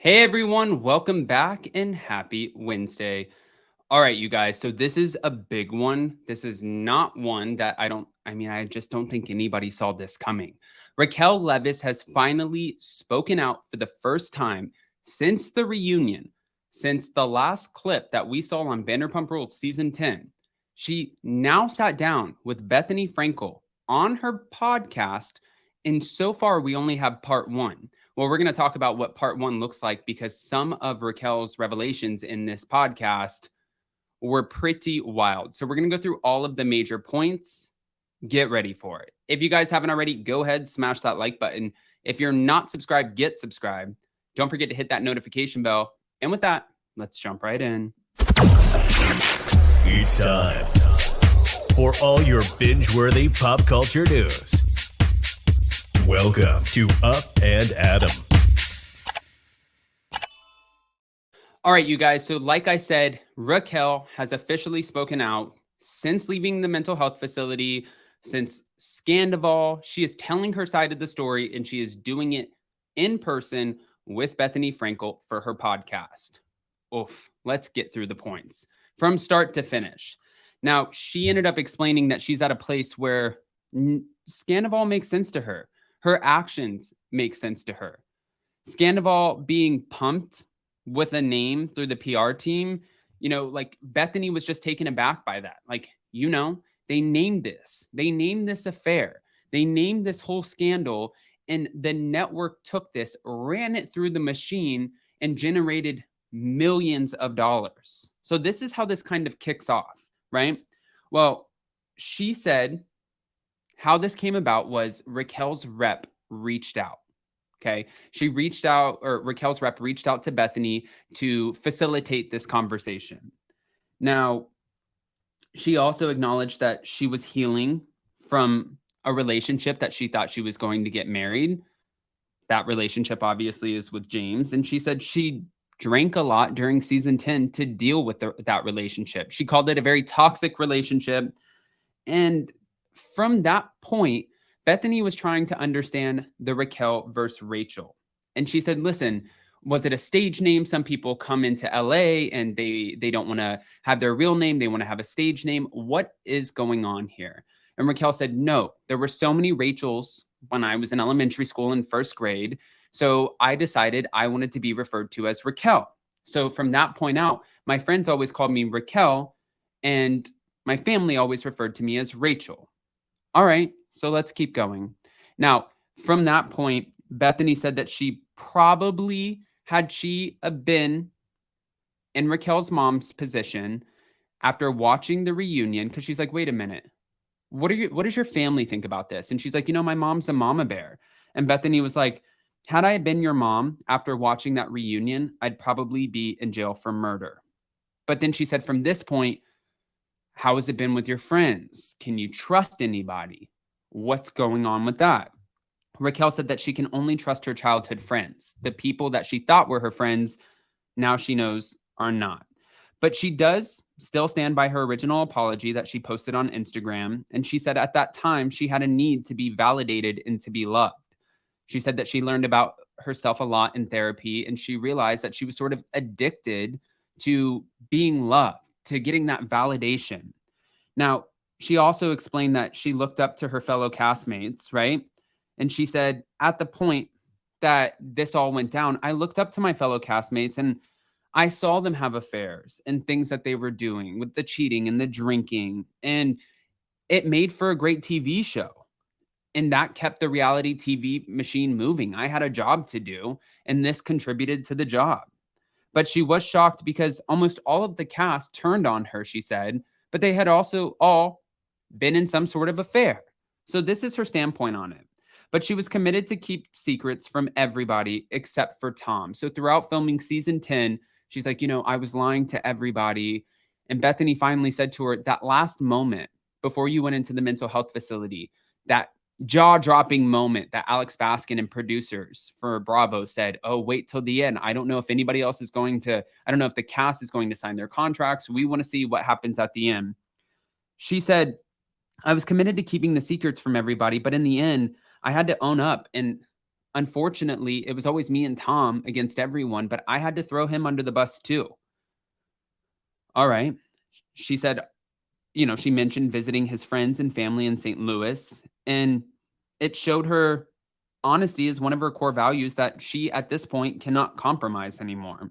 Hey everyone, welcome back and happy Wednesday. All right, you guys. So this is a big one. This is not one that I just don't think anybody saw this coming. Raquel Leviss has finally spoken out for the first time since the reunion, since the last clip that we saw on Vanderpump Rules season 10. She now sat down with Bethenny Frankel on her podcast, and so far we only have part one. Well, we're going to talk about what part one looks like because some of Raquel's revelations in this podcast were pretty wild. So we're going to go through all of the major points. Get ready for it. If you guys haven't already, go ahead, smash that like button. If you're not subscribed, get subscribed. Don't forget to hit that notification bell. And with that, let's jump right in. It's time for all your binge-worthy pop culture news. Welcome to Up and Adam. All right, you guys. So like I said, Raquel has officially spoken out since leaving the mental health facility, since Scandival. She is telling her side of the story, and she is doing it in person with Bethenny Frankel for her podcast. Oof, let's get through the points from start to finish. Now, she ended up explaining that she's at a place where Scandival makes sense to her. Her actions make sense to her. Scandival being pumped with a name through the PR team, like Bethenny was just taken aback by that. They named this. They named this affair. They named this whole scandal, and the network took this, ran it through the machine, and generated millions of dollars. So this is how this kind of kicks off, right? Well, she said how this came about was Raquel's rep reached out. Okay. Raquel's rep reached out to Bethenny to facilitate this conversation. Now, she also acknowledged that she was healing from a relationship that she thought she was going to get married. That relationship obviously is with James. And she said she drank a lot during season 10 to deal with that relationship. She called it a very toxic relationship. And from that point, Bethenny was trying to understand the Raquel versus Rachel. And she said, listen, was it a stage name? Some people come into LA and they don't want to have their real name. They want to have a stage name. What is going on here? And Raquel said, no, there were so many Rachels when I was in elementary school in first grade. So I decided I wanted to be referred to as Raquel. So from that point out, my friends always called me Raquel, and my family always referred to me as Rachel. All right, so let's keep going. Now, from that point, Bethenny said that she probably, had she been in Raquel's mom's position after watching the reunion, because she's like, wait a minute, what does your family think about this? And she's like, my mom's a mama bear. And Bethenny was like, had I been your mom after watching that reunion, I'd probably be in jail for murder. But then she said, from this point, how has it been with your friends? Can you trust anybody? What's going on with that? Raquel said that she can only trust her childhood friends. The people that she thought were her friends, now she knows are not. But she does still stand by her original apology that she posted on Instagram. And she said at that time, she had a need to be validated and to be loved. She said that she learned about herself a lot in therapy, and she realized that she was sort of addicted to being loved, to getting that validation. Now, she also explained that she looked up to her fellow castmates, right? And she said, at the point that this all went down, I looked up to my fellow castmates and I saw them have affairs and things that they were doing with the cheating and the drinking. And it made for a great TV show. And that kept the reality TV machine moving. I had a job to do, and this contributed to the job. But she was shocked because almost all of the cast turned on her, she said, but they had also all been in some sort of affair. So this is her standpoint on it. But she was committed to keep secrets from everybody except for Tom. So throughout filming season 10, she's like, I was lying to everybody. And Bethenny finally said to her, that last moment before you went into the mental health facility, that jaw-dropping moment that Alex Baskin and producers for Bravo said, oh, wait till the end. I don't know if anybody else is going to, I don't know if the cast is going to sign their contracts. We want to see what happens at the end. She said, I was committed to keeping the secrets from everybody, but in the end, I had to own up. And unfortunately, it was always me and Tom against everyone, but I had to throw him under the bus too. All right. She said, she mentioned visiting his friends and family in St. Louis, and it showed her honesty is one of her core values that she, at this point, cannot compromise anymore.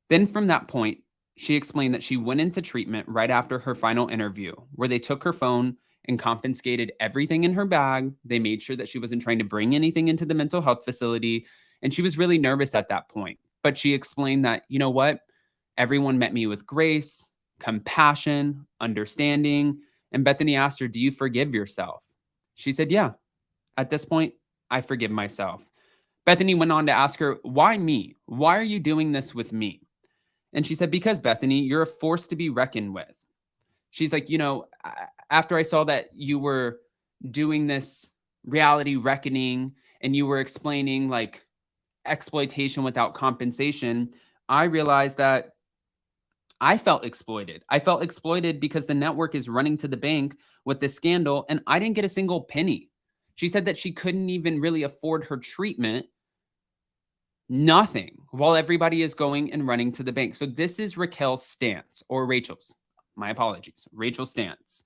Then from that point, she explained that she went into treatment right after her final interview, where they took her phone and confiscated everything in her bag. They made sure that she wasn't trying to bring anything into the mental health facility. And she was really nervous at that point. But she explained that, you know what? Everyone met me with grace, compassion, understanding. And Bethenny asked her, "Do you forgive yourself?" She said, "Yeah. At this point, I forgive myself." Bethenny went on to ask her, "Why me? Why are you doing this with me?" And she said, "Because Bethenny, you're a force to be reckoned with." She's like, after I saw that you were doing this reality reckoning and you were explaining like exploitation without compensation, I realized that I felt exploited. I felt exploited because the network is running to the bank with this scandal and I didn't get a single penny. She said that she couldn't even really afford her treatment. Nothing, while everybody is going and running to the bank. So this is Raquel's stance, or Rachel's. My apologies. Rachel's stance.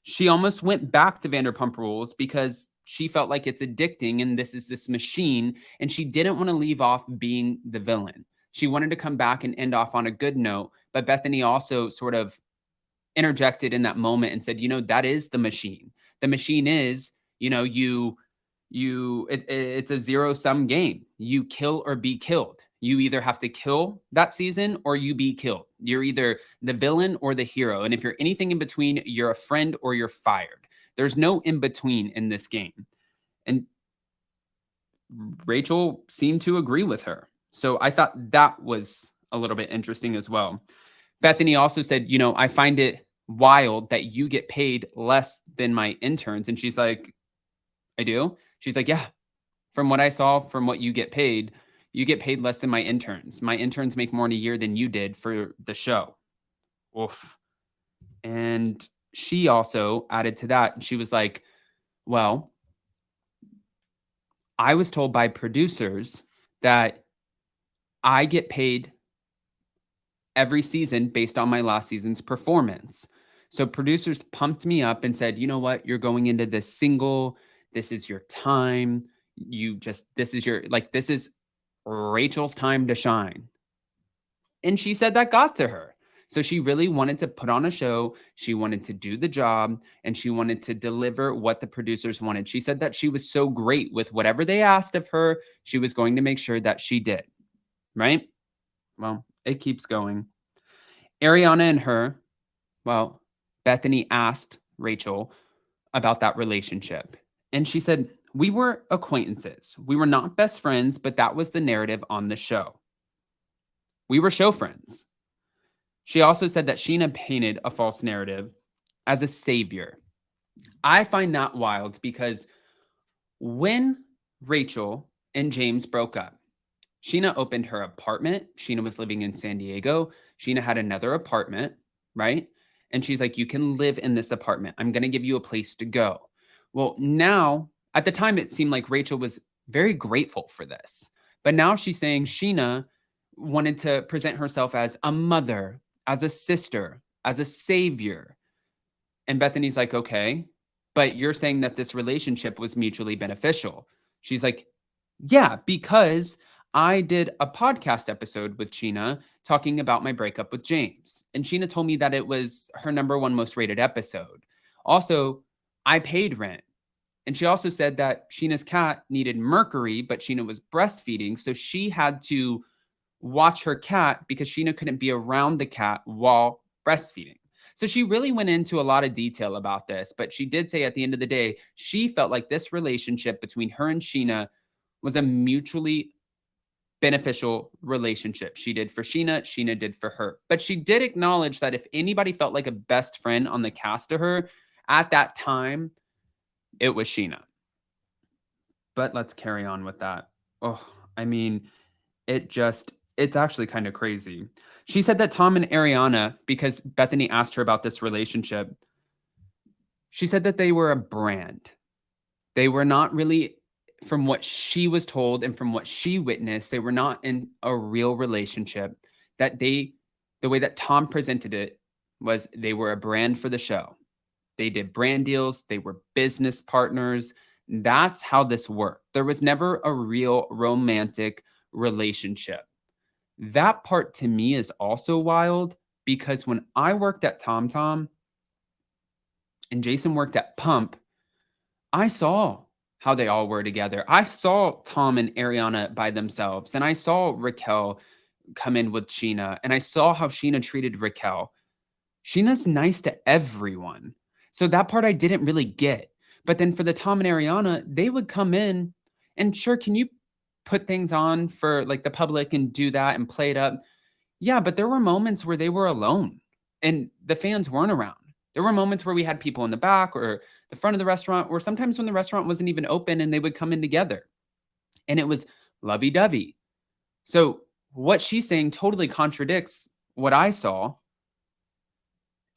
She almost went back to Vanderpump Rules because she felt like it's addicting and this is this machine, and she didn't want to leave off being the villain. She wanted to come back and end off on a good note, but Bethenny also sort of interjected in that moment and said, that is the machine. The machine is, it's a zero-sum game. You kill or be killed. You either have to kill that season or you be killed. You're either the villain or the hero. And if you're anything in between, you're a friend or you're fired. There's no in between in this game. And Rachel seemed to agree with her. So I thought that was a little bit interesting as well. Bethenny also said, I find it wild that you get paid less than my interns. And she's like, I do? She's like, yeah, from what I saw, from what you get paid less than my interns. My interns make more in a year than you did for the show. Oof. And she also added to that. She was like, well, I was told by producers that I get paid every season based on my last season's performance. So producers pumped me up and said, you know what? You're going into this single. This is your time. This is Rachel's time to shine. And she said that got to her. So she really wanted to put on a show. She wanted to do the job and she wanted to deliver what the producers wanted. She said that she was so great with whatever they asked of her. She was going to make sure that she did. Right? Well, it keeps going. Ariana and her, well, Bethenny asked Rachel about that relationship. And she said, we were acquaintances. We were not best friends, but that was the narrative on the show. We were show friends. She also said that Scheana painted a false narrative as a savior. I find that wild because when Rachel and James broke up, Scheana opened her apartment. Scheana was living in San Diego. Scheana had another apartment, right? And she's like, you can live in this apartment. I'm going to give you a place to go. Well, now, at the time, it seemed like Rachel was very grateful for this. But now she's saying Scheana wanted to present herself as a mother, as a sister, as a savior. And Bethenny's like, okay, but you're saying that this relationship was mutually beneficial. She's like, yeah, because I did a podcast episode with Scheana talking about my breakup with James. And Scheana told me that it was her #1 most rated episode. Also, I paid rent. And she also said that Sheena's cat needed mercury, but Scheana was breastfeeding. So she had to watch her cat because Scheana couldn't be around the cat while breastfeeding. So she really went into a lot of detail about this. But she did say at the end of the day, she felt like this relationship between her and Scheana was a mutually beneficial relationship. She did for Scheana, Scheana did for her. But she did acknowledge that if anybody felt like a best friend on the cast to her at that time, it was Scheana. But let's carry on with that. Oh, I mean, it's actually kind of crazy. She said that Tom and Ariana, because Bethenny asked her about this relationship, she said that they were a brand. They were not really from what she was told and from what she witnessed, they were not in a real relationship. That the way that Tom presented it was they were a brand for the show. They did brand deals, they were business partners. That's how this worked. There was never a real romantic relationship. That part to me is also wild because when I worked at TomTom and Jason worked at Pump, I saw how they all were together. I saw Tom and Ariana by themselves, and I saw Raquel come in with Scheana, and I saw how Scheana treated Raquel. Sheena's nice to everyone. So that part I didn't really get. But then for the Tom and Ariana, they would come in and sure, can you put things on for like the public and do that and play it up? Yeah, but there were moments where they were alone and the fans weren't around. There were moments where we had people in the back or the front of the restaurant, or sometimes when the restaurant wasn't even open and they would come in together. And it was lovey-dovey. So what she's saying totally contradicts what I saw.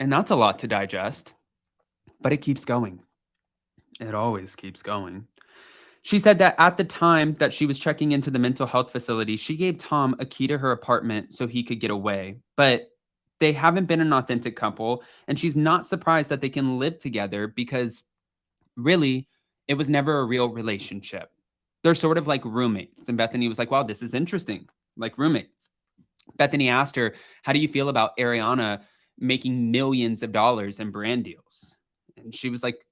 And that's a lot to digest, but it keeps going. It always keeps going. She said that at the time that she was checking into the mental health facility, she gave Tom a key to her apartment so he could get away. But they haven't been an authentic couple, and she's not surprised that they can live together because really, it was never a real relationship. They're sort of like roommates. And Bethenny was like, wow, this is interesting, like roommates. Bethenny asked her, how do you feel about Ariana making millions of dollars in brand deals? And she was like,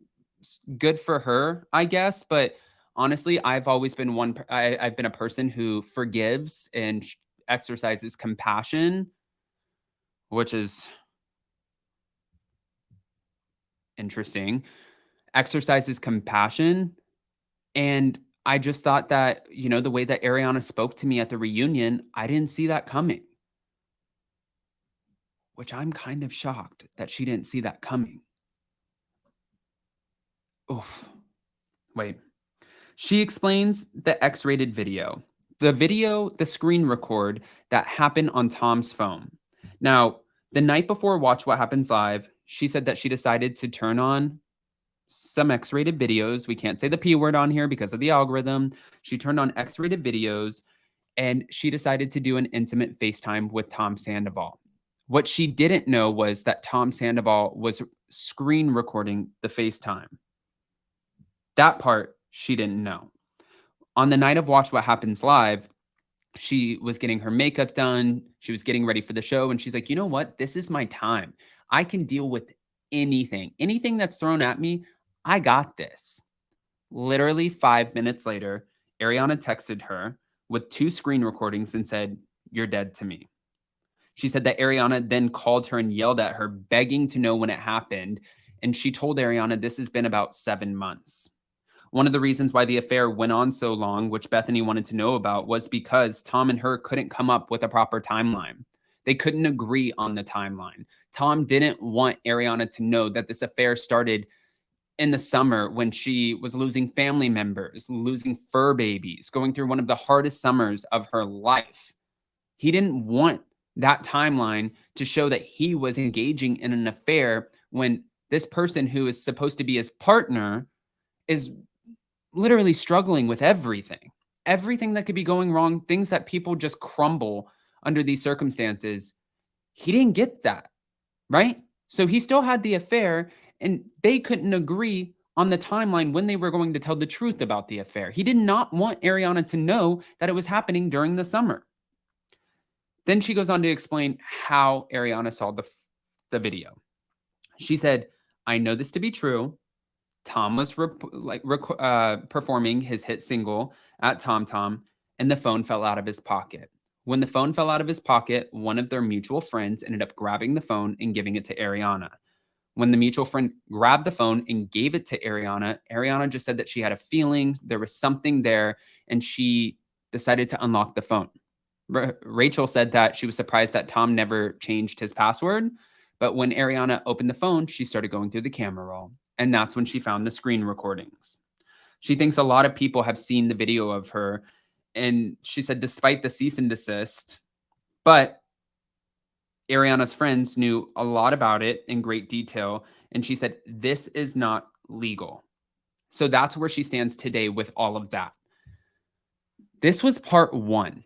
good for her, I guess. But honestly, I've always been I've been a person who forgives and exercises compassion, which is interesting. Exercises compassion. And I just thought that, the way that Ariana spoke to me at the reunion, I didn't see that coming. Which I'm kind of shocked that she didn't see that coming. Oof. Wait. She explains the X-rated video. The screen record that happened on Tom's phone. Now, the night before Watch What Happens Live, she said that she decided to turn on some X-rated videos. We can't say the P word on here because of the algorithm. She turned on X-rated videos and she decided to do an intimate FaceTime with Tom Sandoval. What she didn't know was that Tom Sandoval was screen recording the FaceTime. That part she didn't know. On the night of Watch What Happens Live, she was getting her makeup done. She was getting ready for the show. And she's like, you know what? This is my time. I can deal with anything. Anything that's thrown at me, I got this. Literally 5 minutes later, Ariana texted her with 2 screen recordings and said, you're dead to me. She said that Ariana then called her and yelled at her, begging to know when it happened. And she told Ariana this has been about 7 months. One of the reasons why the affair went on so long, which Bethenny wanted to know about, was because Tom and her couldn't come up with a proper timeline. They couldn't agree on the timeline. Tom didn't want Ariana to know that this affair started in the summer when she was losing family members, losing fur babies, going through one of the hardest summers of her life. He didn't want that timeline to show that he was engaging in an affair when this person who is supposed to be his partner is literally struggling with everything that could be going wrong, things that people just crumble under these circumstances. He didn't get that, right? So he still had the affair and they couldn't agree on the timeline when they were going to tell the truth about the affair. He did not want Ariana to know that it was happening during the summer. Then she goes on to explain how Ariana saw the video. She said, I know this to be true. Tom was performing his hit single at TomTom, and the phone fell out of his pocket. When the phone fell out of his pocket, one of their mutual friends ended up grabbing the phone and giving it to Ariana. When the mutual friend grabbed the phone and gave it to Ariana, Ariana just said that she had a feeling there was something there, and she decided to unlock the phone. Rachel said that she was surprised that Tom never changed his password, but when Ariana opened the phone, she started going through the camera roll. And that's when she found the screen recordings. She thinks a lot of people have seen the video of her. And she said, despite the cease and desist, but Ariana's friends knew a lot about it in great detail. And she said, this is not legal. So that's where she stands today with all of that. This was part 1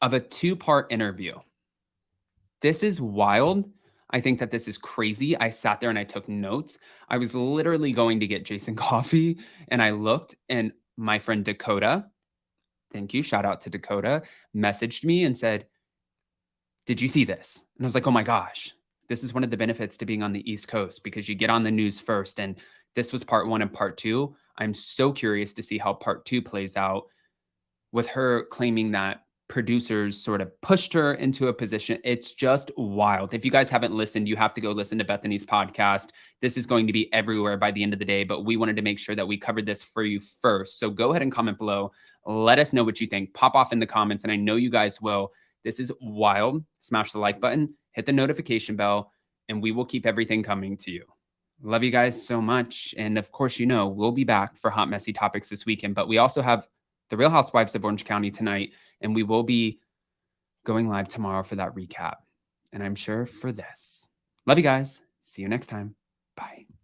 of a 2-part interview. This is wild. I think that this is crazy. I sat there and I took notes. I was literally going to get Jason coffee and I looked, and my friend Dakota, thank you, shout out to Dakota, messaged me and said, "Did you see this?" And I was like, "Oh my gosh, this is one of the benefits to being on the East Coast because you get on the news first." And this was part 1 and part 2. I'm so curious to see how part 2 plays out, with her claiming that producers sort of pushed her into a position. It's just wild. If you guys haven't listened, you have to go listen to Bethenny's podcast. This is going to be everywhere by the end of the day, but we wanted to make sure that we covered this for you first. So go ahead and comment below. Let us know what you think. Pop off in the comments, and I know you guys will. This is wild. Smash the like button, hit the notification bell, and we will keep everything coming to you. Love you guys so much. And of course, we'll be back for Hot Messy Topics this weekend, but we also have The Real Housewives of Orange County tonight, and we will be going live tomorrow for that recap. And I'm sure for this. Love you guys. See you next time. Bye.